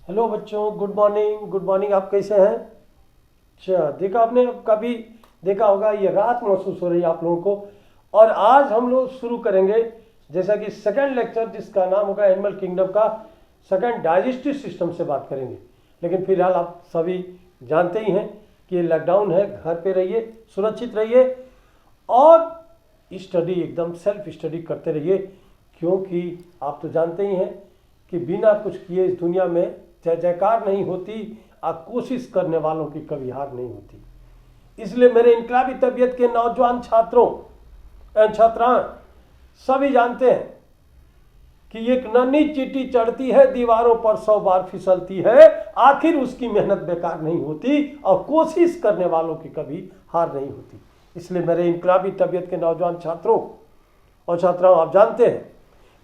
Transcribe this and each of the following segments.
Hello बच्चों, good morning. Good morning. आप कैसे हैं? अच्छा, देखा आपने कभी देखा होगा, ये रात महसूस हो रही है आप लोगों को। और आज हम लोग शुरू करेंगे जैसा कि सेकंड लेक्चर, जिसका नाम होगा एनिमल किंगडम का सेकंड, डाइजेस्टिव सिस्टम से बात करेंगे। लेकिन फिलहाल आप सभी जानते ही हैं कि ये लॉकडाउन है, घर पे रहिए, सुरक्षित रहिए और स्टडी, एकदम सेल्फ स्टडी करते रहिए। क्योंकि आप तो जानते ही हैं कि बिना कुछ किए इस दुनिया में जय जयकार नहीं होती और कोशिश करने वालों की कभी हार नहीं होती। इसलिए मेरे इनकलाबी तबीयत के नौजवान छात्रों छात्राएं सभी जानते हैं कि एक नन्ही चींटी चढ़ती है दीवारों पर 100 बार फिसलती है, आखिर उसकी मेहनत बेकार नहीं होती और कोशिश करने वालों की कभी हार नहीं होती। इसलिए मेरे इनकलाबी तबीयत के नौजवान छात्रों और छात्राओं, आप जानते हैं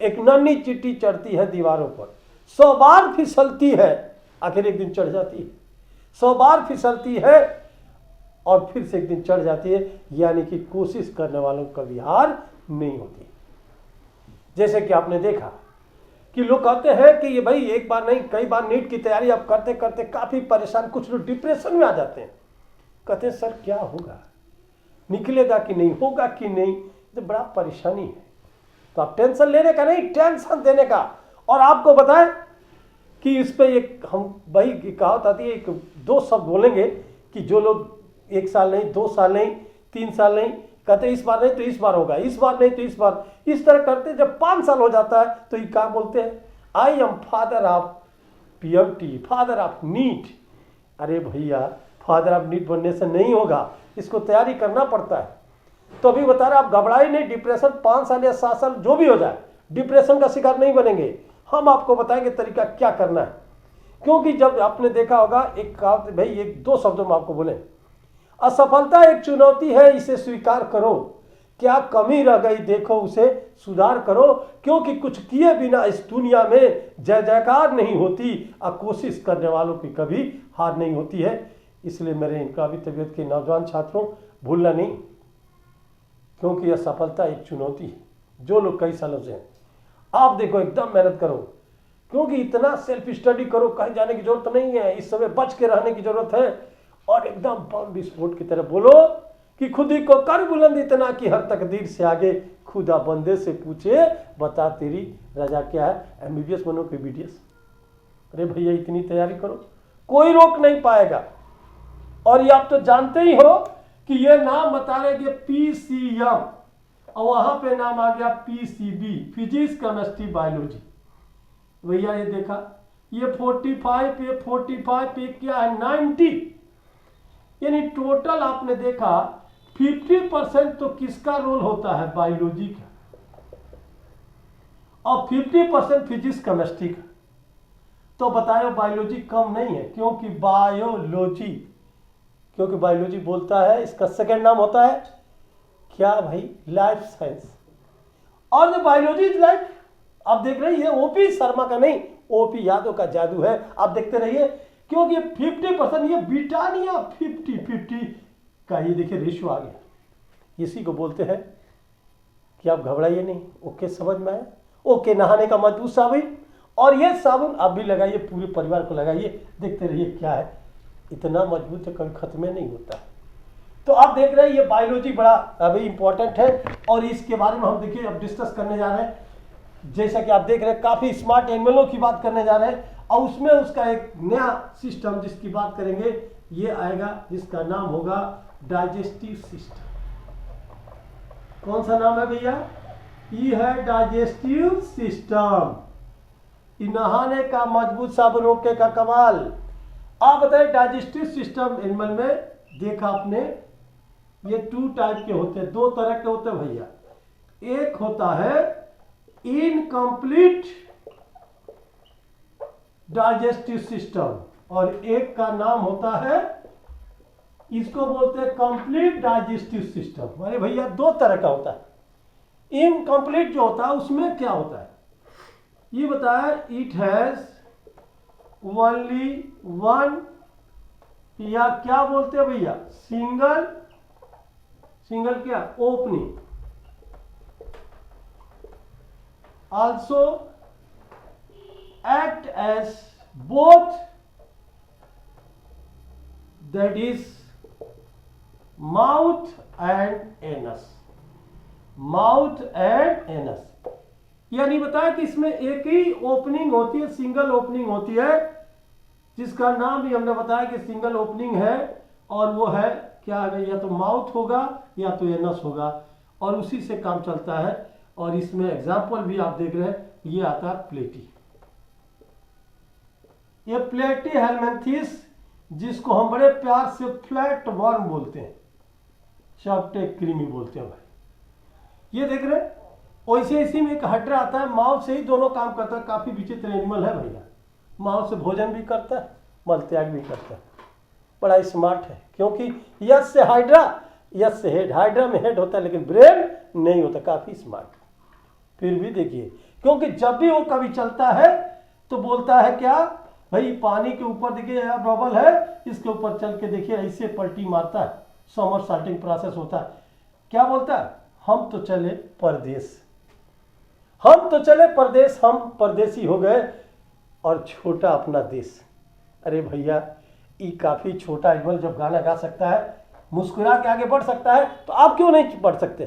एक नन्ही चींटी चढ़ती है दीवारों पर, 100 बार फिसलती है, आखिर एक दिन चढ़ जाती है। 100 बार फिसलती है और फिर से एक दिन चढ़ जाती है, यानी कि कोशिश करने वालों को कभी हार नहीं होती। जैसे कि आपने देखा कि लोग कहते हैं कि ये भाई एक बार नहीं कई बार नीट की तैयारी आप करते करते काफी परेशान, कुछ लोग डिप्रेशन में आ जाते हैं। कहते हैं सर क्या होगा, निकलेगा कि नहीं, होगा कि नहीं, तो बड़ा परेशानी है। तो आप टेंशन लेने का नहीं, टेंशन देने का। और आपको बताएं कि इस पे एक हम भाई की कहावत आती है, एक दो शब्द बोलेंगे कि जो लोग 1 साल नहीं, 2 साल नहीं, 3 साल नहीं, कहते इस बार नहीं तो इस बार होगा, इस बार नहीं तो इस बार, इस तरह करते जब 5 साल हो जाता है तो ये क्या बोलते हैं, I am father of PMT, father of NEET. अरे भैया, फादर ऑफ नीट बनने से नहीं होगा, इसको तैयारी करना पड़ता है। तो अभी बता रहे आप घबराए नहीं, डिप्रेशन 5 साल या 7 साल जो भी हो जाए, डिप्रेशन का शिकार नहीं बनेंगे। हम आपको बताएंगे तरीका क्या करना है। क्योंकि जब आपने देखा होगा एक कहावत, भाई एक 2 शब्दों में आपको बोले, असफलता एक चुनौती है, इसे स्वीकार करो, क्या कमी रह गई देखो उसे सुधार करो, क्योंकि कुछ किए बिना इस दुनिया में जय जयकार नहीं होती और कोशिश करने वालों की कभी हार नहीं होती है। इसलिए मेरे इनकलाबी तबीयत के नौजवान छात्रों, भूलना नहीं, क्योंकि यह सफलता एक चुनौती है। जो लोग कई सालों से हैं, आप देखो एकदम मेहनत करो, क्योंकि इतना सेल्फ स्टडी करो, कहीं जाने की जरूरत नहीं है, इस समय बच के रहने की जरूरत है। और एकदम बम विस्फोट की तरह बोलो कि खुद ही को कर बुलंद इतना कि हर तकदीर से आगे, खुदा बंदे से पूछे बता तेरी रजा क्या है, MBBS बनो कि BDS। अरे भैया इतनी तैयारी करो, कोई रोक नहीं पाएगा। और ये आप तो जानते ही हो कि ये नाम बता रहे कि PCM और वहां पे नाम आ गया PCB, फिजिक्स केमिस्ट्री बायोलॉजी। भैया ये देखा, ये 45 पे 45 पे क्या है 90, यानी टोटल आपने देखा 50% तो किसका रोल होता है, बायोलॉजी का, और 50% फिजिक्स केमिस्ट्री का। तो बताओ बायोलॉजी कम नहीं है, क्योंकि बायोलॉजी बोलता है, इसका सेकंड नाम होता है क्या भाई, लाइफ साइंस। और जो बायोलॉजी इज लाइफ, आप देख रहे हैं OP शर्मा का नहीं, OP यादव का जादू है। आप देखते रहिए, क्योंकि 50%, ये ब्रिटानिया 50-50 का ये देखिए रेशियो आ गया। इसी को बोलते हैं कि आप घबराइए नहीं। ओके, समझ में आया? ओके, नहाने का मजबूत साबुन, और ये साबुन आप भी लगाइए, पूरे परिवार को लगाइए, देखते रहिए क्या है, इतना मजबूत है कभी खत्म नहीं होता है। तो आप देख रहे हैं ये बायोलॉजी बड़ा अभी इंपॉर्टेंट है, और इसके बारे में हम देखिए अब डिस्कस करने जा रहे हैं। जैसा कि आप देख रहे हैं काफी स्मार्ट एनिमलों की बात करने जा रहे हैं, और उसमें उसका एक नया सिस्टम जिसकी बात करेंगे ये आएगा, जिसका नाम होगा डाइजेस्टिव सिस्टम। कौन सा नाम है भैया? ये है डाइजेस्टिव सिस्टम। नहाने का मजबूत साबुन, ओके का कमाल। आप बताइए डाइजेस्टिव सिस्टम एनिमल में देखा आपने, ये 2 टाइप के होते हैं, 2 तरह के होते हैं भैया। एक होता है इनकम्प्लीट डाइजेस्टिव सिस्टम, और एक का नाम होता है, इसको बोलते हैं कंप्लीट डाइजेस्टिव सिस्टम। अरे भैया 2 तरह का होता है। इनकम्प्लीट जो होता है उसमें क्या होता है ये बताया, इट हैज ओनली 1, या क्या बोलते हैं भैया, सिंगल क्या, opening, also act as both, that is mouth and anus, mouth and anus. यानी बताया कि इसमें एक ही ओपनिंग होती है, सिंगल ओपनिंग होती है, जिसका नाम भी हमने बताया कि सिंगल ओपनिंग है, और वो है क्या है, या तो माउथ होगा या तो एनस होगा, और उसी से काम चलता है। और इसमें एग्जाम्पल भी आप देख रहे हैं, ये आता है प्लेटी, ये प्लेटी हेलमिंथेस, जिसको हम बड़े प्यार से फ्लैट वर्म बोलते हैं, चपटे कृमि बोलते हैं भाई। ये देख रहे हैं, वैसे इसी में एक हाइड्रा आता है, माउथ से ही दोनों काम करता है। काफी विचित्र एनिमल है भैया, माउथ से भोजन भी करता है, मल त्याग भी करता है, बड़ा स्मार्ट है। क्योंकि यस से हाइड्रा, यस से हेड, हाइड्रा में हेड होता है लेकिन ब्रेन नहीं होता, काफी स्मार्ट। फिर भी देखिए, क्योंकि जब भी वो कभी चलता है तो बोलता है क्या भाई, पानी के ऊपर देखिए यह बबल है, इसके ऊपर चल के देखिए ऐसे पलटी मारता है, समरसॉल्टिंग प्रोसेस होता है। क्या बोलता है, हम तो चले परदेश, हम तो चले परदेश, हम परदेसी हो गए और छोटा अपना देश। अरे भैया, ये काफी छोटा एनिमल जब गाना गा सकता है, मुस्कुरा के आगे बढ़ सकता है, तो आप क्यों नहीं बढ़ सकते?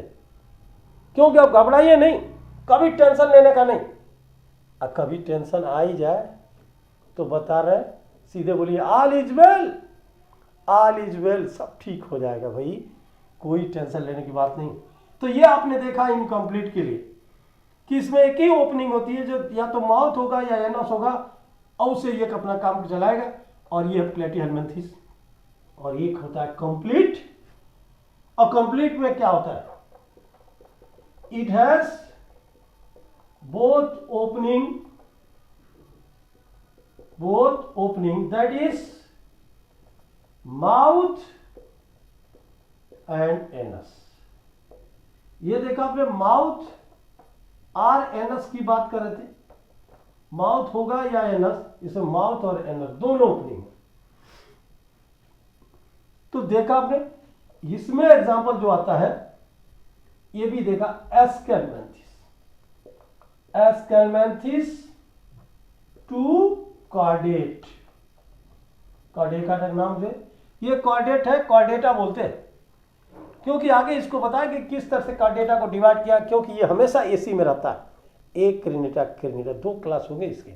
क्योंकि आप घबराइए नहीं, कभी टेंशन लेने का नहीं। अब कभी टेंशन आ ही जाए तो बता रहे, सीधे बोलिए all is well, all is well, सब ठीक हो जाएगा भाई, कोई टेंशन लेने की बात नहीं। तो ये आपने देखा इनकम्प्लीट के लिए कि इसमें एक ही ओपनिंग होती है, जो या तो माउथ होगा या एनस होगा, और उसे ये अपना काम चलाएगा, और ये प्लेटी हेलमिंथेस। और एक होता है कंप्लीट, और कंप्लीट में क्या होता है, it has both opening, that is mouth and anus. ये देखा आपने, माउथ और एनस की बात कर रहे थे, माउथ होगा या एनस, इसे माउथ और एनस दोनों ओपनिंग है। तो देखा आपने, इसमें एग्जांपल जो आता है, ये भी देखा, एस्केलमेंथिस टू कॉर्डेट, कॉर्डेट का नाम से ये कॉर्डेट है, कॉर्डेटा बोलते हैं, क्योंकि आगे इसको बताया कि किस तरह से कॉर्डेटा को डिवाइड किया, क्योंकि ये हमेशा एसी में रहता है, एक क्रिनिटा, दो क्लास होंगे इसके।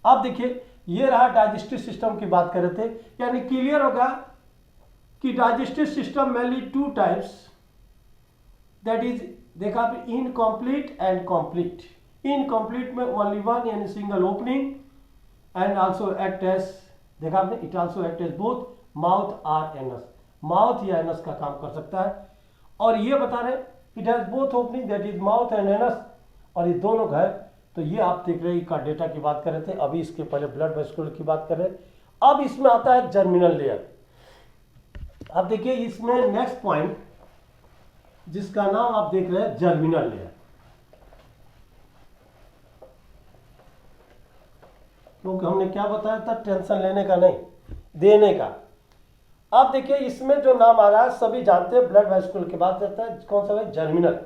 अब देखिए, ये रहा डाइजेस्टिव सिस्टम की बात कर रहे थे, यानी क्लियर होगा कि digestive system mainly two types, that is देखा आपने, इनकम्प्लीट एंड कंप्लीट। इनकम्प्लीट में ओनली वन यानी single opening, and also act as, देखा आपने, it also act as both mouth और एनस, माउथ या एनस का काम कर सकता है। और ये बता रहे it has both opening, that is mouth and anus, और ये दोनों है। तो ये आप देख रहे हैं कॉर्डेटा की बात कर रहे थे, अभी इसके पहले ब्लड वेस्कुलर की बात कर रहे हैं। अब इसमें आता है जर्मिनल लेयर। अब देखिए, इसमें नेक्स्ट पॉइंट जिसका नाम आप देख रहे हैं जर्मिनल लेयर, क्योंकि हमने क्या बताया था, टेंशन लेने का नहीं, देने का। अब देखिए, इसमें जो नाम आ रहा है सभी जानते हैं, ब्लड वेस्कुलर के बाद आता है कौन सा है, जर्मिनल,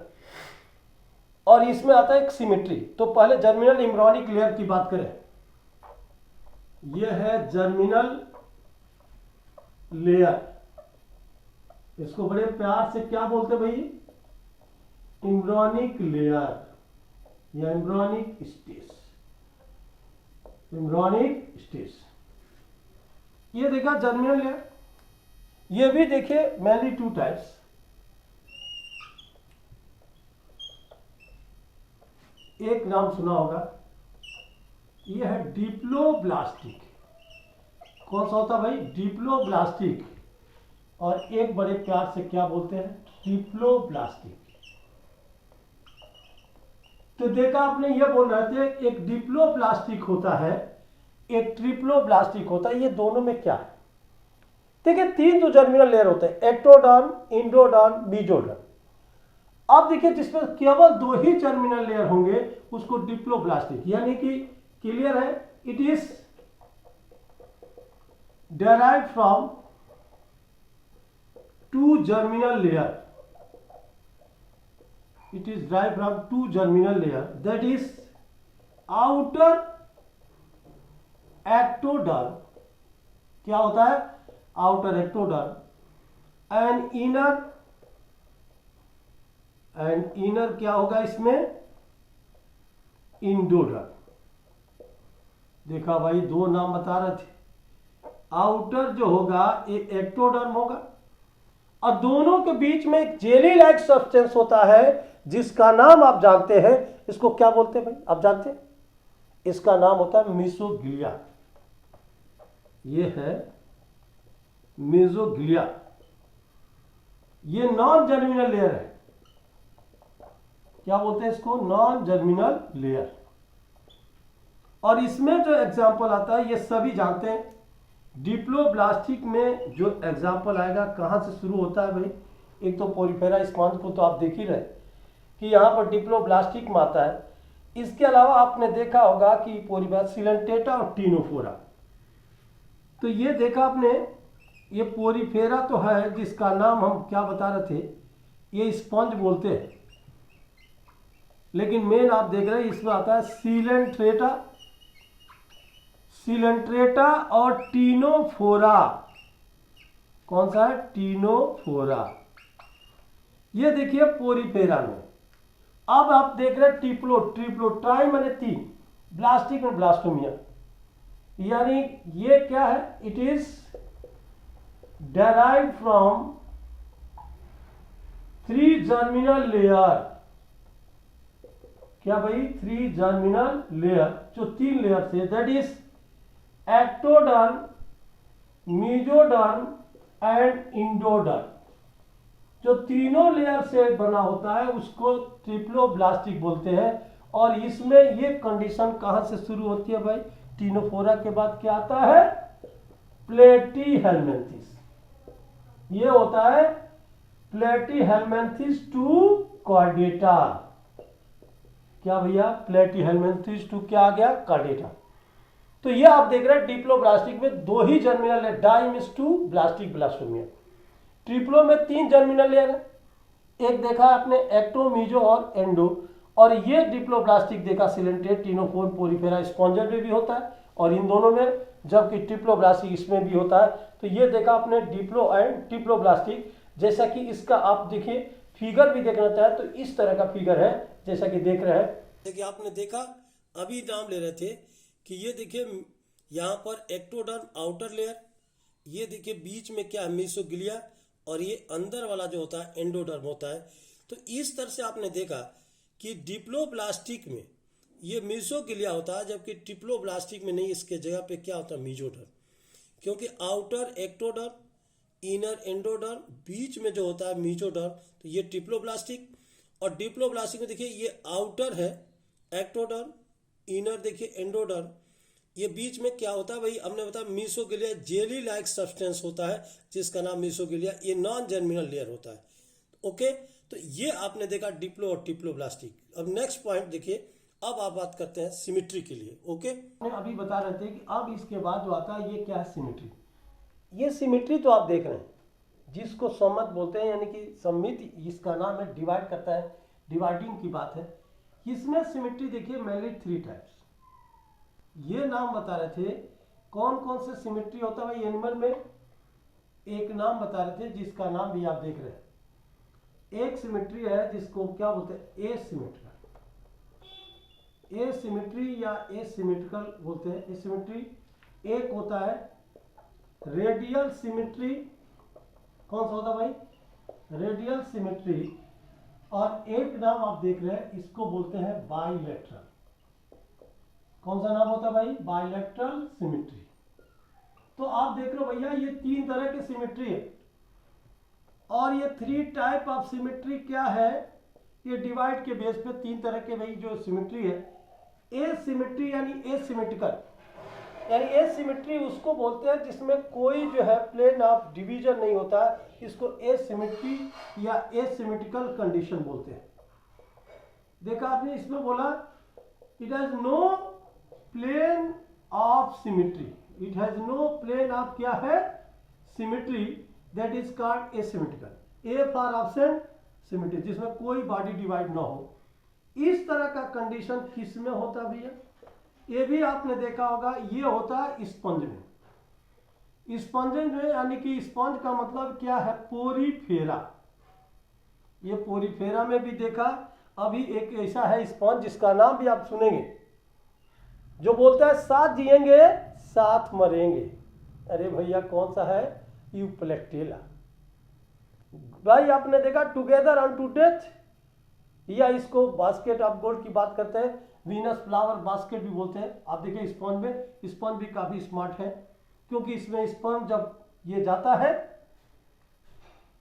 और इसमें आता है एक सिमेट्री। तो पहले जर्मिनल इम्ब्रियोनिक लेयर की बात करें, यह है जर्मिनल लेयर, इसको बड़े प्यार से क्या बोलते भाई, इम्ब्रियोनिक लेयर या इम्ब्रियोनिक स्टेज, इम्ब्रियोनिक स्टेज। ये देखा जर्मिनल लेयर। ये भी देखिए मेनली टू टाइप्स, एक नाम सुना होगा, ये है डिप्लोब्लास्टिक। कौन सा होता है भाई, डिप्लोब्लास्टिक, और एक बड़े प्यार से क्या बोलते हैं, ट्रिप्लोब्लास्टिक। तो देखा आपने, ये बोल रहे थे एक डिप्लोब्लास्टिक होता है, एक ट्रिप्लोब्लास्टिक होता है, ये दोनों में क्या है? देखिए, तीन जो जर्मिनल लेयर होते हैं, एक्टोडर्म, इंडोडर्म, बीजोडर्म। अब देखिए, जिसमें केवल दो ही जर्मिनल लेयर होंगे उसको डिप्लोब्लास्टिक, यानी कि क्लियर है, it is derived from two germinal layer, it is derived from two germinal layer, that is outer ectoderm क्या होता है, आउटर एक्टोडर्म, एंड इनर क्या होगा इसमें, इंडोडर्म। देखा भाई, दो नाम बता रहे थे। आउटर जो होगा ये एक्टोडर्म होगा, और दोनों के बीच में एक जेली लाइक सब्सटेंस होता है जिसका नाम आप जानते हैं। इसको क्या बोलते हैं भाई, आप जानते हैं? इसका नाम होता है मीसोग्लिया। ये है मीसोग्लिया। ये नॉन जर्मिनल लेयर है। क्या बोलते हैं इसको, नॉन जर्मिनल लेयर। और इसमें जो एग्जाम्पल आता है ये सभी जानते हैं। डिप्लोब्लास्टिक में जो एग्जाम्पल आएगा कहां से शुरू होता है भाई, एक तो पोरिफेरा स्पॉन्ज को तो आप देख ही रहे कि यहां पर डिप्लोब्लास्टिक में आता है। इसके अलावा आपने देखा होगा कि पोरिफेरा, सिलेंटेटा और टीनोफोरा। तो ये देखा आपने, ये पोरिफेरा तो है जिसका नाम हम क्या बता रहे थे, ये स्पंज बोलते हैं। लेकिन मेन आप देख रहे हैं इसमें आता है सिलेंट्रेटा और टीनोफोरा। कौन सा है, टीनोफोरा। ये देखिए पोरिफेरा में। अब आप देख रहे हैं ट्रिप्लो, ट्राई माने तीन, ब्लास्टिक और ब्लास्टोमिया। यानी ये क्या है, it is derive from 3 germinal layer. क्या भाई, 3 जर्मिनल लेयर, जो 3 लेयर से, that is ectoderm, mesoderm and endoderm. जो तीनों लेयर से बना होता है उसको ट्रिप्लोब्लास्टिक बोलते हैं। और इसमें ये कंडीशन कहां से शुरू होती है भाई, टीनोफोरा के बाद क्या आता है, प्लेटीहेलमिन्थेस। ये होता है प्लेटीहेलमिन्थेस टू कॉर्डेटा। क्या भैया, प्लेटीहेलमिन्थेस टू क्या आ गया, कॉर्डेटा। तो ये आप देख रहे हैं डिप्लोब्लास्टिक में 2 ही जर्मिनल है, डाइमिस2 ब्लास्टिक ब्लास्टोमिया। ट्रिप्लो में 3 जर्मिनल लेयर है, एक देखा आपने एक्टो, मीजो और एंडो। और ये डिप्लोब्लास्टिक देखा सिलेंटेट, टीनोफोर, पोरिफेरा, स्पॉन्जर में भी होता है और इन दोनों में, जबकि ट्रिप्लोब्लास्टिक इसमें भी होता है। तो ये देखा आपने डिप्लो एंड ट्रिप्लोब्लास्टिक। जैसा कि इसका आप देखिए फिगर भी देखना चाहे तो इस तरह का फिगर है, जैसा कि देख रहे हैं। देखिए आपने देखा, अभी नाम ले रहे थे कि ये देखिए यहाँ पर एक्टोडर्म आउटर लेयर, ये देखिए बीच में क्या है, मीसोग्लिया, और ये अंदर वाला जो होता है एंडोडर्म होता है। तो इस तरह से आपने देखा कि डिप्लोब्लास्टिक में ये मीसोग्लिया होता है, जबकि ट्रिप्लोब्लास्टिक में नहीं, इसके जगह पे क्या होता है, मेसोडर्म। क्योंकि आउटर एक्टोडर्म, इनर एंडोडर्म, बीच में जो होता है मेसोडर्म, तो ये ट्रिप्लोब्लास्टिक। और डिप्लोब्लास्टिक में देखिए ये आउटर है एक्टोडर्म, इनर देखिए एंडोडर्म, ये बीच में क्या होता है भाई, हमने बताया मीसोग्लिया जेली लाइक सब्सटेंस होता है जिसका नाम मीसोग्लिया। ये नॉन जर्मिनल लेयर होता है। ओके, तो ये आपने देखा डिप्लो और ट्रिप्लोब्लास्टिक। अब नेक्स्ट पॉइंट देखिए, अब आप बात करते हैं सिमेट्री के लिए। ओके, अभी बता रहे थे कि अब इसके बाद जो आता है ये क्या है, सिमेट्री। ये सिमेट्री तो आप देख रहे हैं जिसको सम्मत बोलते हैं, यानी कि सम्मित इसका नाम है, डिवाइड करता है, डिवाइडिंग की बात है। इसमें सिमेट्री देखिए मेनली 3 टाइप्स। ये नाम बता रहे थे कौन कौन से सिमेट्री होता है भाई एनिमल में। एक नाम बता रहे थे जिसका नाम भी आप देख रहे हैं। एक सिमेट्री है जिसको क्या बोलते हैं, एसिमेट्रिकल। एसिमेट्री या एसिमेट्रिकल बोलते हैं। एसिमेट्री एक होता है रेडियल सिमेट्री। कौन सा होता है भाई, रेडियल सिमेट्री। और एक नाम आप देख रहे हैं, इसको बोलते हैं बाइलेटरल। कौन सा नाम होता है भाई, बाइलेटरल सिमेट्री। तो आप देख रहे हो भैया ये 3 तरह की सिमेट्री है। और ये 3 टाइप ऑफ सिमेट्री क्या है, ये डिवाइड के बेस पे 3 तरह के भाई जो सिमेट्री है। एसिमेट्री यानी एसिमेट्रिकल, यानी एसिमेट्री उसको बोलते हैं जिसमें कोई जो है प्लेन ऑफ डिवीजन नहीं होता है, इसको एसिमेट्री या एसिमेट्रिकल कंडीशन बोलते हैं। देखा आपने, इसमें बोला it has no plane of symmetry, it has no plane of क्या है, symmetry, that is called asymmetrical. A for option symmetry, जिसमें कोई बॉडी डिवाइड ना हो। इस तरह का कंडीशन किस में होता है भैया, ये भी आपने देखा होगा, ये होता है स्पंज में। स्पंज में यानी कि स्पंज का मतलब क्या है, पोरीफेरा। ये पोरीफेरा में भी देखा। अभी एक ऐसा है स्पंज जिसका नाम भी आप सुनेंगे, जो बोलता है साथ जिएंगे साथ मरेंगे। अरे भैया कौन सा है, यूप्लेक्टेला। भाई आपने देखा टुगेदर अनटू डेथ, या इसको बास्केट ऑफ गोल्ड की बात करते हैं, वीनस फ्लावर बास्केट भी बोलते हैं। आप देखिए स्पंज में, स्पंज भी काफी स्मार्ट है, क्योंकि इसमें स्पंज जब ये जाता है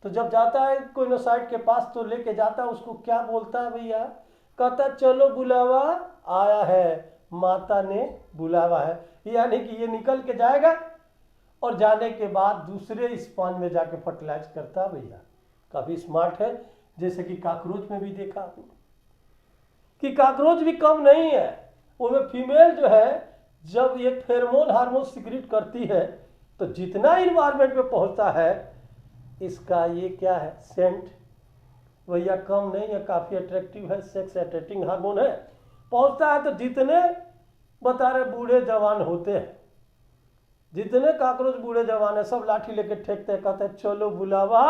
तो जब जाता है कोइनोसाइट के पास तो लेके जाता है उसको, क्या बोलता है भैया, कहता चलो बुलावा आया है, माता ने बुलावा है। यानी कि ये निकल के जाएगा और जाने के बाद दूसरे स्पंज में जाके फर्टिलाइज करता है भैया। काफी स्मार्ट है। जैसे कि कॉकरोच में भी देखा आपने कि कॉकरोच भी कम नहीं है, उसमें फीमेल जो है जब ये फेरोमोन हार्मोन सिक्रीट करती है तो जितना इन्वायरमेंट में पहुंचता है, इसका ये क्या है, सेंट भैया कम नहीं है, काफी अट्रैक्टिव है, सेक्स अट्रैक्टिंग हार्मोन है। पहुंचता है तो जितने बता रहे बूढ़े जवान होते हैं, जितने कॉकरोच बूढ़े जवान है, सब लाठी लेके ठेकते हैं, कहते हैं चलो बुलावा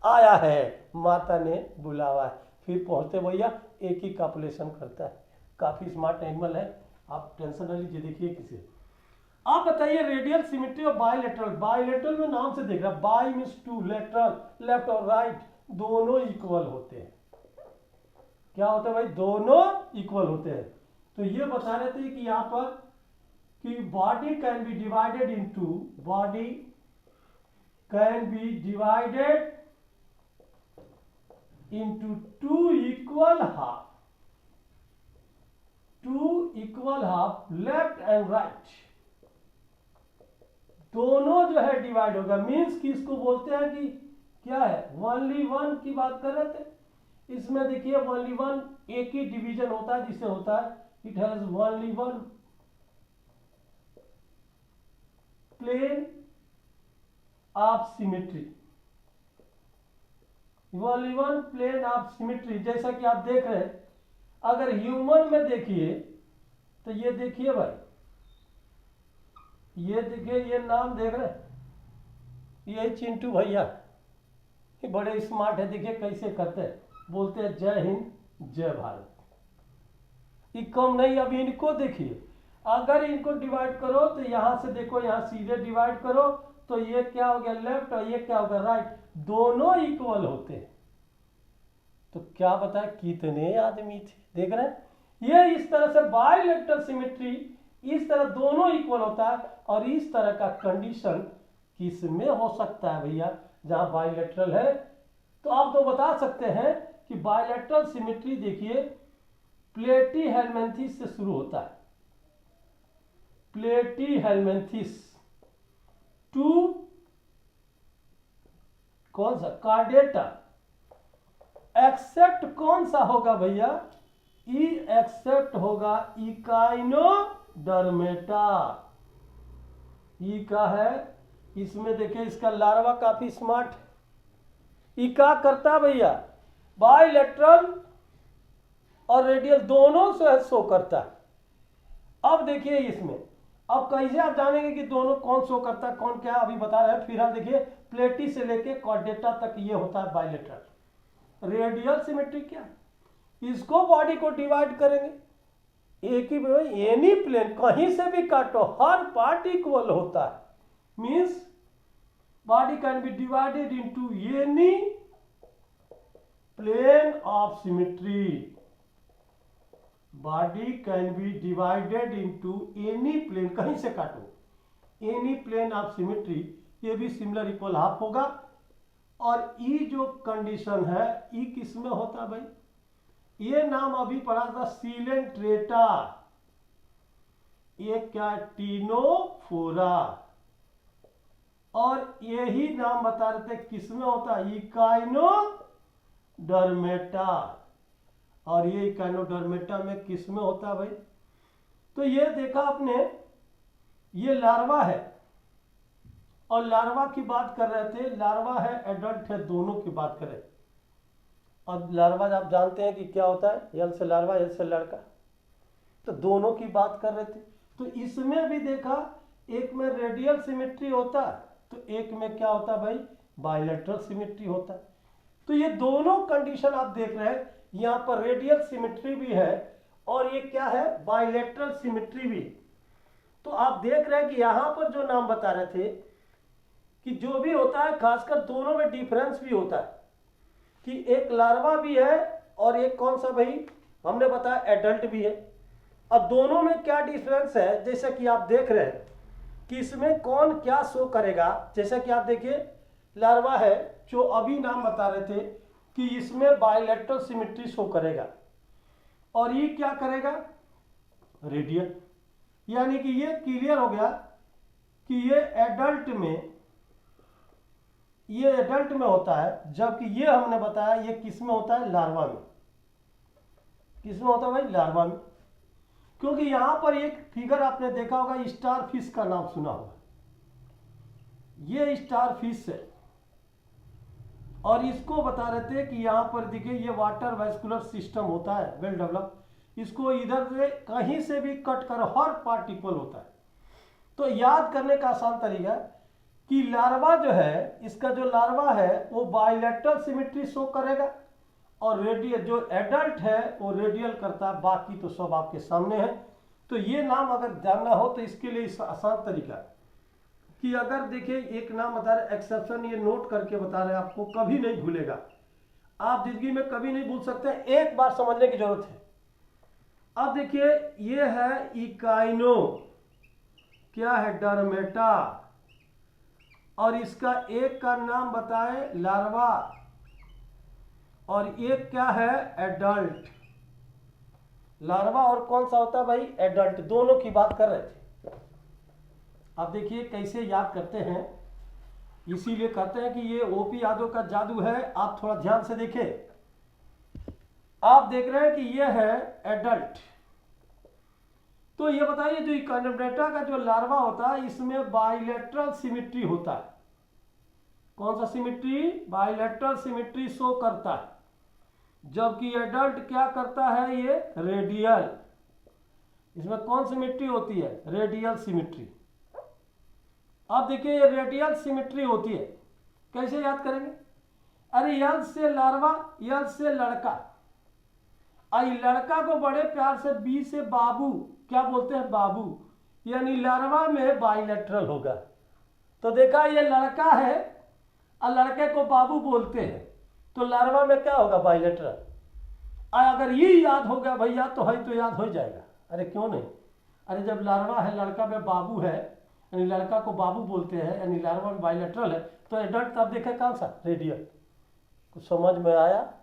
आया है, माता ने बुलावा है। फिर पहुंचते भैया, एक ही कॉपुलेशन करता है। काफी स्मार्ट एनिमल है, आप टेंशन न लीजिए। देखिए किसे, आप बताइए रेडियल सिमेट्री और बायलेटरल। बायलेटरल में नाम से देख रहा, bi means two, lateral left और राइट दोनों इक्वल होते हैं। क्या होता है भाई, दोनों इक्वल होते हैं। तो ये बता रहे थे कि यहां पर कि body can be divided into, body can be divided into two equal half left and right, दोनों जो है डिवाइड होगा। मीन्स कि इसको बोलते हैं कि क्या है, ओनली वन की बात कर रहे थे। इसमें देखिए ओनली वन, एक ही डिवीजन होता है जिससे होता है it has only one plane of symmetry, only one plane of symmetry. जैसा कि आप देख रहे हैं, अगर ह्यूमन में देखिए तो ये देखिए भाई, ये देखिए, ये नाम देख रहे हैं, ये चिंटू भैया, ये बड़े स्मार्ट है। देखिए कैसे करते हैं, बोलते हैं जय हिंद जय भारत। ये कम नहीं, अब इनको देखिए, अगर इनको डिवाइड करो तो यहां से देखो, यहां सीधे डिवाइड करो तो ये क्या हो गया लेफ्ट और ये क्या हो गया राइट, दोनों इक्वल होते हैं। तो क्या बताए कितने आदमी थे, देख रहे हैं। ये इस तरह से बायलेटरल सिमेट्री, इस तरह दोनों इक्वल होता है। और इस तरह का कंडीशन किस में हो सकता है भैया, जहां बायलेटरल है। तो आप तो बता सकते हैं कि बायलेटरल सिमेट्री देखिए प्लेटीहेल्मिन्थेस से शुरू होता है, प्लेटीहेल्मिन्थेस टू कौन सा, कार्डेटा। एक्सेप्ट कौन सा होगा भैया, ई एक्सेप्ट होगा इकाइनोडर्मेटा। ई का है, इसमें देखिए इसका लार्वा काफी स्मार्ट, ई का करता भैया बायलेटरल और रेडियल दोनों से शो करता है। अब देखिए इसमें, अब कैसे आप जानेंगे कि दोनों कौन शो करता है कौन क्या, अभी बता रहे हैं। फिर हम देखिए प्लेटी से लेके कॉर्डेटा तक ये होता है बायलेटरल। रेडियल सिमेट्री क्या, इसको बॉडी को डिवाइड करेंगे, एक ही एनी प्लेन, कहीं से भी काटो हर पार्ट इक्वल होता है। Means body can be divided into any plane of symmetry, body can be divided into any plane, कहीं से काटो एनी प्लेन ऑफ सिमेट्री, ये भी सिमिलर इक्वल हाफ होगा। और ई जो कंडीशन है, ई किस में होता है भाई, ये नाम अभी पढ़ा था सीलेंट्रेटा, ये क्या टीनोफोरा, और यही नाम बता रहे थे किस में होता है, इकाइनोडर्मेटा। और ये इकाइनोडर्मेटा में किस में होता है भाई, तो ये देखा आपने, ये लार्वा है। और लार्वा की बात कर रहे थे, लार्वा है एडल्ट है, दोनों की बात करें। अब लार्वा आप जानते हैं कि क्या होता है, यल से लार्वा, यल से लड़का। तो दोनों की बात कर रहे थे। तो इसमें भी देखा, एक में रेडियल सिमेट्री होता है तो एक में क्या होता है भाई, बायलैटरल सिमेट्री होता है। तो ये दोनों कंडीशन आप देख रहे हैं, यहाँ पर रेडियल सिमेट्री भी है और ये क्या है, बायलैटरल सिमेट्री भी। तो आप देख रहे हैं कि यहाँ पर जो नाम बता रहे थे कि जो भी होता है खासकर दोनों में डिफरेंस भी होता है कि एक लार्वा भी है और एक कौन सा भाई, हमने बताया एडल्ट भी है। अब दोनों में क्या डिफरेंस है, जैसा कि आप देख रहे हैं कि इसमें कौन क्या शो करेगा। जैसा कि आप देखिए लार्वा है, जो अभी नाम बता रहे थे कि इसमें बायलैटरल सिमेट्री शो करेगा और ये क्या करेगा, रेडियल। यानी कि ये क्लियर हो गया कि ये एडल्ट में होता है, जबकि ये हमने बताया ये किस में होता है, लार्वा में। किस में होता है भाई, लार्वा में। क्योंकि यहां पर एक फिगर आपने देखा होगा, स्टार फिश का नाम सुना होगा। ये स्टार फिश है और इसको बता रहे थे कि यहां पर देखिए ये वाटर वैस्कुलर सिस्टम होता है वेल डेवलप। इसको इधर से कहीं से भी कट कर हर पार्ट इक्वल होता है। तो याद करने का आसान तरीका कि लार्वा जो है, इसका जो लार्वा है वो बायलैटरल सिमेट्री शो करेगा और रेडियल, जो एडल्ट है वो रेडियल करता है। बाकी तो सब आपके सामने है। तो ये नाम अगर जानना हो तो इसके लिए आसान तरीका कि अगर देखिए एक नाम बता रहे एक्सेप्शन, ये नोट करके बता रहे हैं आपको, कभी नहीं भूलेगा आप, जिंदगी में कभी नहीं भूल सकते, एक बार समझने की जरूरत है। अब देखिए ये है इकाइनो, क्या है, डरमेटा, और इसका एक का नाम बताए लार्वा और एक क्या है, एडल्ट। लार्वा और कौन सा होता है भाई, एडल्ट। दोनों की बात कर रहे थे। अब देखिए कैसे याद करते हैं, इसीलिए कहते हैं कि ये ओपी यादव का जादू है। आप थोड़ा ध्यान से देखें, आप देख रहे हैं कि ये है एडल्ट। तो ये बताइए जो इकाइनोडेटा का जो लार्वा होता है इसमें बायलैटरल सिमेट्री होता है। कौन सा सिमेट्री, बायलैटरल सिमेट्री शो करता है, जबकि एडल्ट क्या करता है, ये रेडियल। इसमें कौन सिमेट्री होती है, रेडियल सिमेट्री। अब देखिए ये रेडियल सिमेट्री होती है, कैसे याद करेंगे, अरे यल से लार्वा, यल से लड़का। आई लड़का को बड़े प्यार से बी से बाबू, क्या बोलते हैं, बाबू। यानी लार्वा में बायलैटरल होगा। तो देखा ये लड़का है और लड़के को बाबू बोलते हैं, तो लार्वा में क्या होगा, बायलैटरल। अगर ये याद हो गया भैया तो है, तो याद हो जाएगा। अरे क्यों नहीं, अरे जब लार्वा है, लड़का में बाबू है, यानी लड़का को बाबू बोलते हैं, यानी लार्वा में बायलैटरल है, तो एडल्ट तब देखे कौन सा, रेडियल। कुछ समझ में आया,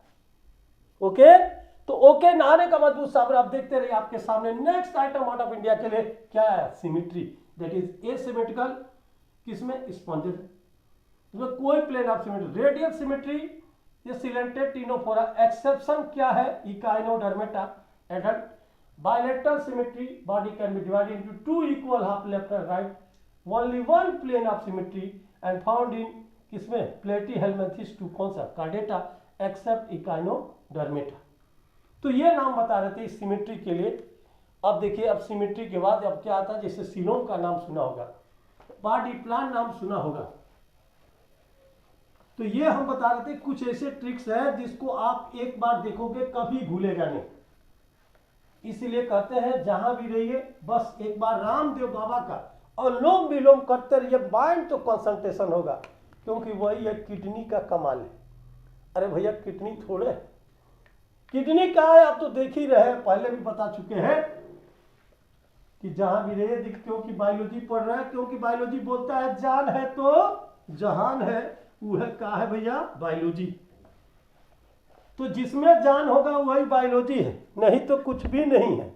ओके। तो ओके नहाने का मजबूत साबर, आप देखते रहिए आपके सामने। Next item out of India के लिए क्या है, सिमेट्री, दैट इज एसिमेट्रिकल। किसमें, स्पॉन्जेस में कोई plane of symmetry. Radial symmetry ये सिलेंटेड टिनोफोरा। एक्सेप्शन क्या है, echinodermata, adult. Bilateral symmetry, body can be divided into two equal half left and right. Only one plane of symmetry and found in किसमें, Platyhelminthes to, कौन सा, chordata, accept Echinodermata. तो ये नाम बता रहे थे इस सिमेट्री के लिए। अब देखिए अब सिमेट्री के बाद अब क्या आता है, जैसे सीलोम का नाम सुना होगा, बॉडी प्लान नाम सुना होगा। तो ये हम बता रहे थे कुछ ऐसे ट्रिक्स है जिसको आप एक बार देखोगे कभी भूलेगा नहीं। इसीलिए कहते हैं जहां भी रहिए बस एक बार रामदेव बाबा का अनुलोम विलोम करते रहिए, माइंड तो कंसंट्रेशन होगा, क्योंकि वही है किडनी का कमाल है। अरे भैया किडनी थोड़े, किडनी का है, आप तो देख ही रहे, पहले भी बता चुके हैं कि जहां भी रहिए, क्योंकि बायोलॉजी पढ़ रहे हैं, क्योंकि बायोलॉजी बोलता है जान है तो जहान है, वो है का है भैया, बायोलॉजी। तो जिसमें जान होगा वही बायोलॉजी है, नहीं तो कुछ भी नहीं है।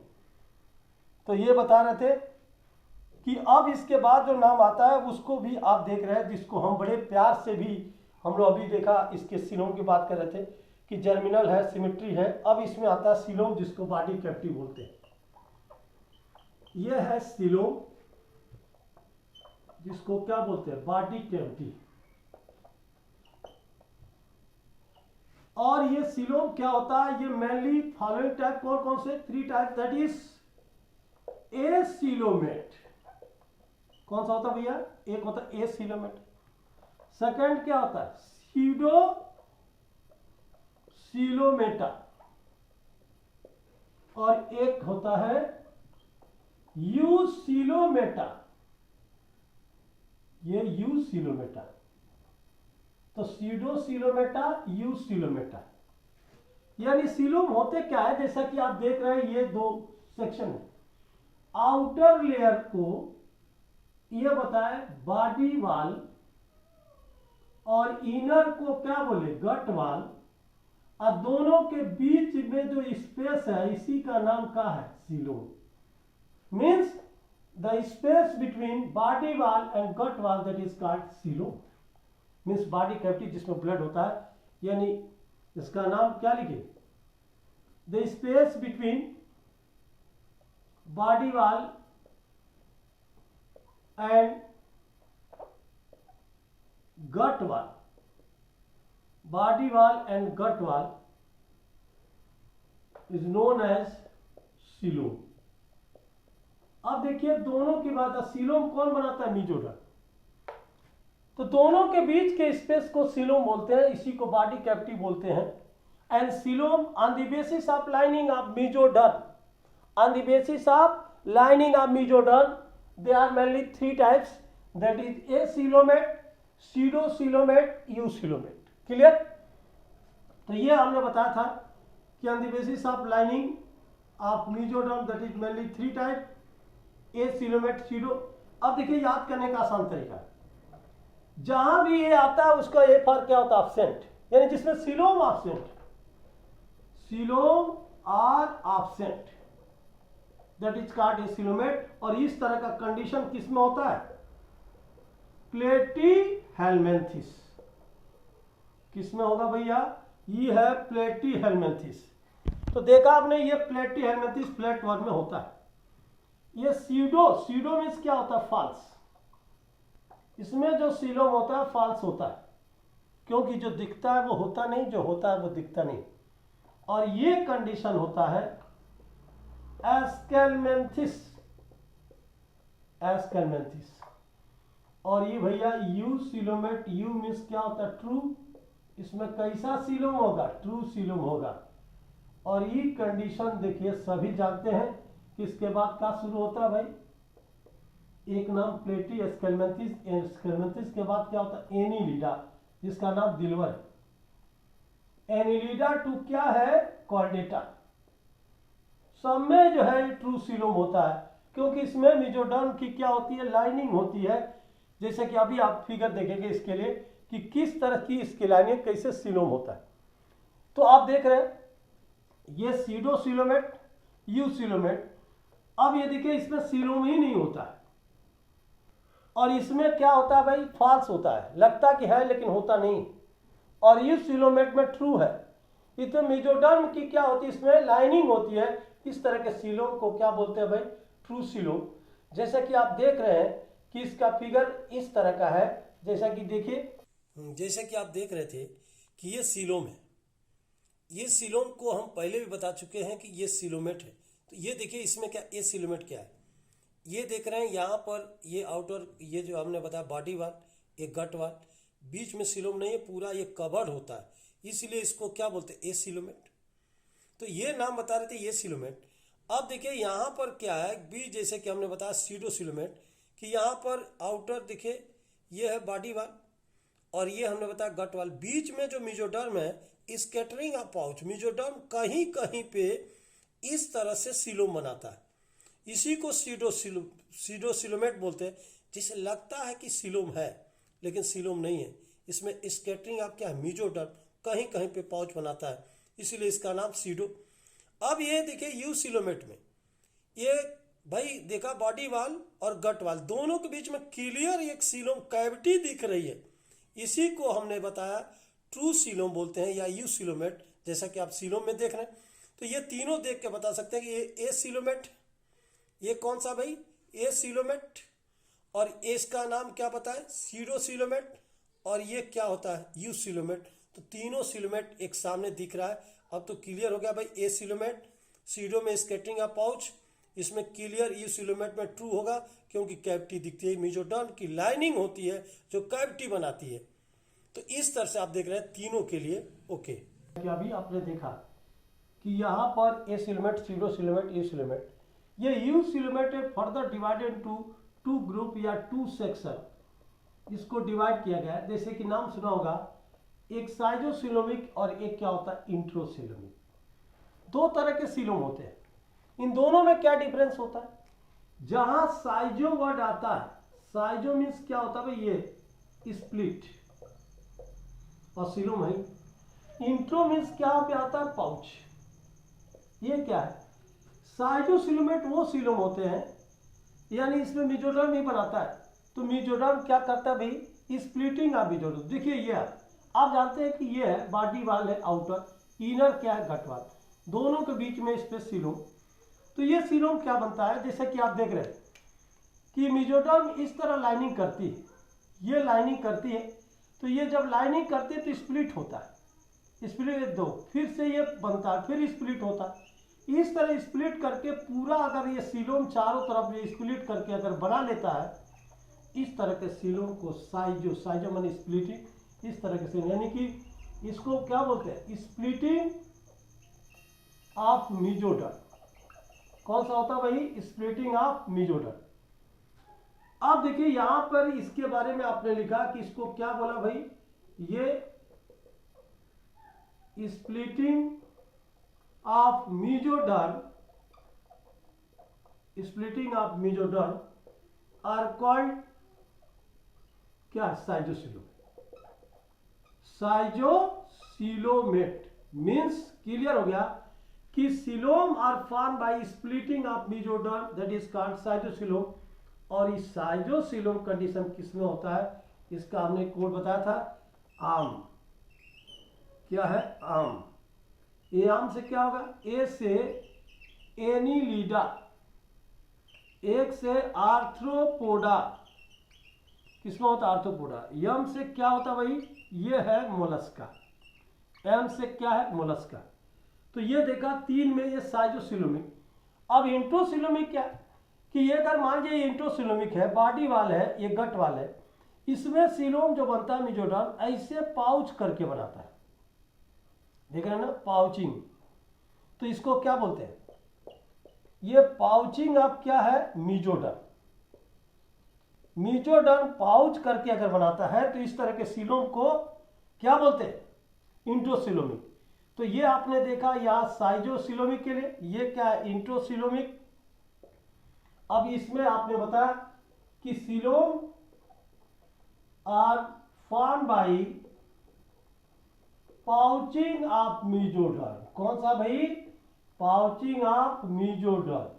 तो ये बता रहे थे कि अब इसके बाद जो नाम आता है उसको भी आप देख रहे हैं, जिसको हम बड़े प्यार से भी हम लोग अभी देखा, इसके सिलोम की बात कर रहे थे कि जर्मिनल है, सिमेट्री है। अब इसमें आता है सिलोम, जिसको बॉडी कैविटी बोलते हैं। यह है सिलोम, जिसको क्या बोलते हैं, बॉडी कैविटी। और ये सिलोम क्या होता है, ये मेनली फॉलोइंग टाइप, कौन कौन से, 3 टाइप, दैट इज एसिलोमेट। कौन सा होता है भैया? एक होता है एसिलोमेट, सेकंड क्या होता है? सीडो सिलोमेटा, और एक होता है यूसिलोमेटा। ये यूसिलोमेटा, तो सीडोसिलोमेटा, यूसिलोमेटा। यानी सिलोम होते क्या है, जैसा कि आप देख रहे हैं ये दो सेक्शन है। आउटर लेयर को ये बताए बॉडी वाल, और इनर को क्या बोले? गट वाल। और दोनों के बीच में जो स्पेस है इसी का नाम क्या है? Coelom. Means the space between body wall and gut wall, that is called coelom. Means body cavity जिसमें ब्लड होता है, यानी इसका नाम क्या लिखे? The space between body wall and gut wall, body wall and gut वाल इज नोन एज सीलोम। अब देखिए दोनों की बात है, सीलोम कौन बनाता है? मीजोडर्म। तो दोनों के बीच के स्पेस को सीलोम बोलते हैं, इसी को बॉडी कैविटी बोलते हैं। And coelom on the basis of lining of mesoderm, on the basis of lining of mesoderm, they are mainly three types, that is acoelomate, pseudocoelomate, eucoelomate. Clear? तो ये हमने बताया था कि on the basis of lining of mesoderm that is mainly three type, acoelomate, pseudo. अब देखिए याद करने का आसान तरीका है, जहां भी ये आता है उसका ए फॉर क्या होता है? एब्सेंट, यानी जिसमें coelom absent, coelom are absent, that is called acoelomate. और इस तरह का कंडीशन किसमें होता है? प्लेटीहेल्मिन्थिस। किसमें होगा भैया? ये है प्लेटीहेल्मिन्थिस। तो देखा आपने, ये प्लेटीहेल्मिन्थिस प्लेट वन में होता है। ये सीडो मीन्स क्या होता है? फॉल्स। इसमें जो सीलोम होता है फॉल्स होता है, क्योंकि जो दिखता है वो होता नहीं, जो होता है वो दिखता नहीं। और ये कंडीशन होता है एस्केल्मेंथिस, एस्केल्मेंथिस। और ये भैया यूसिलोमेट, यू मीन्स क्या होता है? ट्रू। इसमें कैसा सीलोम होगा? ट्रू सीलोम होगा। और ये कंडीशन देखिए सभी जानते हैं कि इसके बाद क्या शुरू होता है भाई? एक नाम प्लेटी एस्केल्मेंथिस, एस्केल्मेंथिस के बाद क्या होता है? एनिलिडा, जिसका नाम दिलवर है। एनिलिडा टू क्या है? कॉर्डेटा। सब में जो है ट्रू सीलोम होता है, क्योंकि इसमें मीजोडर्म की क्या होती है? लाइनिंग होती है। जैसे कि अभी आप फिगर देखेंगे इसके लिए कि किस तरह की इसकी लाइनिंग, कैसे सीलोम होता है। तो आप देख रहे हैं ये सीडोसिलोमेट, यूसिलोमेट। अब ये देखिए इसमें सीलोम ही नहीं होता है, और इसमें क्या होता है भाई? फॉल्स होता है, लगता कि है लेकिन होता नहीं। और यूसिलोमेट में ट्रू है। इधर मीजोडर्म की क्या होती है? इसमें लाइनिंग होती है। इस तरह के सीलोम को क्या बोलते हैं भाई? True coelom. जैसा कि आप देख रहे हैं कि इसका फिगर इस तरह का है, जैसा कि देखिए, जैसा कि आप देख रहे थे कि ये सीलोम है। ये सीलोम को हम पहले भी बता चुके हैं कि ये सीलोमेट है। तो ये देखिए इसमें क्या, ये सीलोमेट क्या है? ये देख रहे हैं यहाँ पर, ये आउटर, ये जो हमने बताया बॉडी वाल, ये गट वाल, बीच में सीलोम नहीं है, पूरा ये कवर्ड होता है, इसलिए इसको क्या बोलते हैं? एसिलोमेट। तो ये नाम बता रहे थे, ये सीलोमेट। अब देखिए यहाँ पर क्या है भी, जैसे कि हमने बताया सीडोसिलोमेट, कि यहाँ पर आउटर देखिए ये है बॉडी वाल, और ये हमने बताया गट वाल। बीच में जो मीजोडर्म है, स्कैटरिंग ऑफ पाउच, मीजोडर्म कहीं कहीं पे इस तरह से सीलोम बनाता है। इसी को सीडोसिलोमेट बोलते हैं, जिसे लगता है कि सीलोम है लेकिन सीलोम नहीं है। इसमें स्कैटरिंग ऑफ क्या है? मीजोडर्म कहीं कहीं पे पाउच बनाता है, इसीलिए इसका नाम सीडो। अब ये देखिए यूसिलोमेट में, ये भाई देखा बॉडी वाल और गट वाल दोनों के बीच में क्लियर एक सीलोम कैविटी दिख रही है, इसी को हमने बताया ट्रू सीलोम बोलते हैं या यूसिलोमेट, जैसा कि आप सीलोम में देख रहे हैं। तो ये तीनों देख के बता सकते हैं कि ये एसिलोमेट, ये कौन सा भाई? एसिलोमेट। और इसका नाम क्या पता है? सीडोसिलोमेट। और ये क्या होता है? यूसिलोमेट। तो तीनों सिलोमेट एक सामने दिख रहा है। अब तो क्लियर हो गया भाई, एसिलोमेट, सीडो में स्कैटरिंग ऑफ पाउच, इसमें क्लियर यूसिलोमेट में ट्रू होगा क्योंकि कैविटी दिखती है। मेसोडर्म की लाइनिंग होती है जो कैविटी बनाती है। तो इस तरह से आप देख रहे हैं तीनों के लिए ओके। अभी आपने देखा कि यहाँ पर एसिलोमेट, सीडोसिलोमेट, यूसिलोमेट, ये eucoelomate further divided into two group या टू सेक्शन, इसको डिवाइड किया गया है। जैसे कि नाम सुना होगा, एक साइजोसिलोमिक और एक क्या होता है इंट्रोसिलोमिक। दो तरह के सिलोम होते हैं। इन दोनों में क्या डिफरेंस होता है? जहां साइजो वर्ड आता है, साइजो मीन्स क्या होता है भाई, ये स्प्लिट और सिलोम है। इंट्रो मीन्स क्या पे आता है, पाउच। ये क्या है? साइजोसिलोमेट वो सिलोम होते हैं, यानी इसमें मेसोडर्म ही बनाता है। तो मेसोडर्म क्या करता है भाई, स्प्लिटिंग ऑफ मेसोडर्म। देखिए ये आप जानते हैं कि ये है बॉडी वाल है आउटर, इनर क्या है गट वाल, दोनों के बीच में स्पेस सिलोम। तो ये सिलोम क्या बनता है, जैसे कि आप देख रहे हैं कि मेसोडर्म इस तरह लाइनिंग करती है, ये लाइनिंग करती है। तो ये जब लाइनिंग करती है तो स्प्लिट होता है, स्प्लिट दो, फिर से ये बनता है, फिर स्प्लिट होता है। इस तरह स्प्लिट करके पूरा अगर ये सिलोम चारों तरफ ये स्प्लिट करके अगर बना लेता है, इस तरह के सिलोम को साइजो माने स्प्लिटिंग, इस तरह के सिलोम, यानी कि इसको क्या बोलते हैं, स्प्लिटिंग ऑफ मेसोडर्म। कौन सा होता है भाई, स्प्लिटिंग ऑफ मेसोडर्म। अब देखिए यहां पर इसके बारे में आपने लिखा कि इसको क्या बोला भाई, ये splitting of mesoderm, splitting of mesoderm are called क्या, साइजोसिलोमेट। साइजोसिलोमेट मीन्स क्लियर हो गया कि coelom are form by splitting of mesoderm, that is called schizocoelom. और इस साइजोसिलोम कंडीशन किसमें होता है, इसका हमने कोड बताया था, आम। क्या है, आम। ए आम से क्या होगा, ए से एनीलिडा, एक से आर्थ्रोपोडा, किसमें होता है आर्थ्रोपोडा। यम से क्या होता भाई, ये है मोलस्का। एम से क्या है, मोलस्का। तो ये देखा तीन में ये साइजोसिलोमिक। अब इंट्रोसिलोमिक क्या, कि ये अगर मान लीजिए इंट्रोसिलोमिक है, बॉडी वाल है, ये गट वाल है, इसमें सिलोम जो बनता है मेसोडर्म ऐसे पाउच करके बनाता है, देख रहे हैं ना, पाउचिंग। तो इसको क्या बोलते हैं, ये पाउचिंग अब क्या है, मेसोडर्म। मेसोडर्म पाउच करके अगर बनाता है तो इस तरह के सिलोम को क्या बोलते हैं, इंट्रोसिलोमिक। तो ये आपने देखा यहां साइजोसिलोमिक के लिए, ये क्या है, इंट्रोसिलोमिक। अब इसमें आपने बताया कि coelom are form by pouching of mesoderm. कौन सा भाई, पाउचिंग ऑफ मेसोडर्म।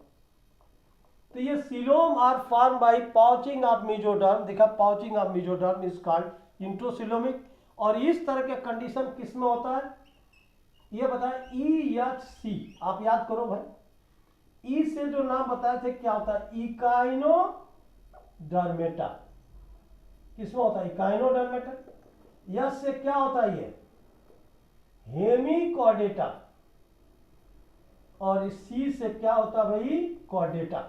तो ये coelom are form by pouching of mesoderm, देखा pouching of mesoderm is called enterocoelic. और इस तरह के कंडीशन किसमें होता है, ये बताया EHC, आप याद करो भाई, ई से जो नाम बताए थे क्या होता है, इकाइनोडर्मेटा, किसमें होता है, इकाइनोडर्मेटा। यस से क्या होता है, ये हेमिकॉर्डेटा। और सी से क्या होता है भाई, कॉर्डेटा,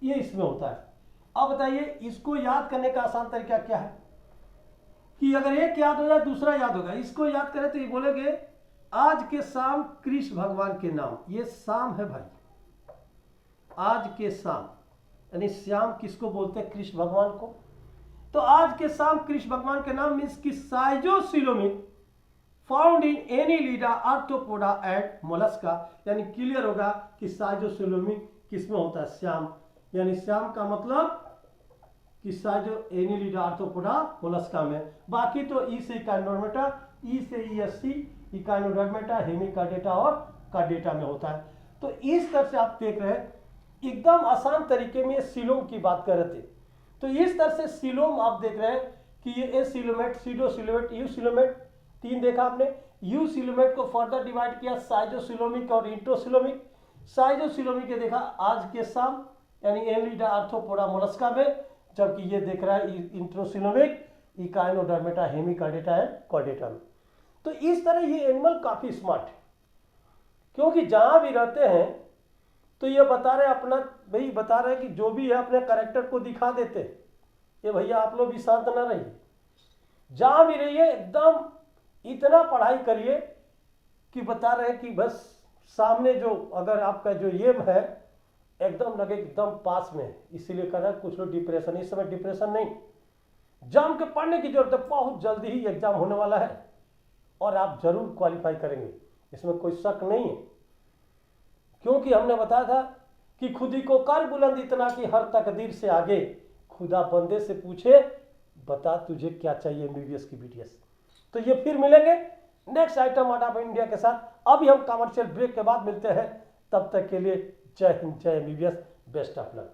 ये इसमें होता है। अब बताइए इसको याद करने का आसान तरीका क्या है, कि अगर एक याद हो जाए दूसरा याद होगा। इसको याद करें तो ये बोलेंगे आज के शाम कृष्ण भगवान के नाम, ये शाम है भाई, आज के शाम, यानी श्याम किसको बोलते हैं, कृष्ण भगवान को। तो आज के शाम कृष्ण भगवान के नाम मीन्स की साइजोसिलोमिक found in Annelida, Arthropoda and Mollusca, यानी क्लियर होगा कि साइजोसिलोमिक किसमें होता है, श्याम। यानी श्याम का मतलब कि साइजो एनीलिडा, आर्थ्रोपोडा, मोलस्का में। बाकी तो ई से इकाइनोडर्मेटा, ई से ESC, इकाइनोडर्मेटा, हेमिकॉर्डेटा और कॉर्डेटा में होता है। तो इस तरह से आप देख रहे हैं एकदम आसान तरीके में सिलोम की बात कर रहे थे। तो इस तरह से सिलोम आप देख रहे हैं कि ये एसिलोमेट, सीडोसिलोमेट, यूसिलोमेट, तीन देखा आपने। यूसिलोमेट को फर्दर डिवाइड किया साइजोसिलोमिक और इंट्रोसिलोमिक। साइजोसिलोमिक के देखा आज के शाम, यानी एनीलिडा, आर्थ्रोपोडा, मोलस्का में, जबकि ये देख रहा है इंट्रोसिलोमिक, इकाइनोडर्मेटा, हेमिकॉर्डेटा एंड कॉर्डेटा में। तो इस तरह ये एनिमल काफी स्मार्ट है, क्योंकि जहां भी रहते हैं तो ये बता रहे अपना भाई, बता रहे कि जो भी है अपने करेक्टर को दिखा देते। ये भैया आप लोग भी शांत ना रहिए, जहां भी रहिए एकदम इतना पढ़ाई करिए कि बता रहे कि बस सामने जो अगर आपका जो ये है एकदम लगे एकदम पास में है। इसीलिए कह रहा है कुछ लोग डिप्रेशन, इस समय डिप्रेशन नहीं, जम के पढ़ने की जरूरत है। बहुत जल्दी ही एग्जाम होने वाला है और आप जरूर क्वालिफाई करेंगे, इसमें कोई शक नहीं है। क्योंकि हमने बताया था कि खुदी को कर बुलंद इतना कि हर तकदीर से आगे, खुदा बंदे से पूछे बता तुझे क्या चाहिए MBBS की BTS। तो ये फिर मिलेंगे next item art of India के साथ। अभी हम कमर्शियल ब्रेक के बाद मिलते हैं, तब तक के लिए जय हिंद, जय MBBS, बेस्ट ऑफ लक।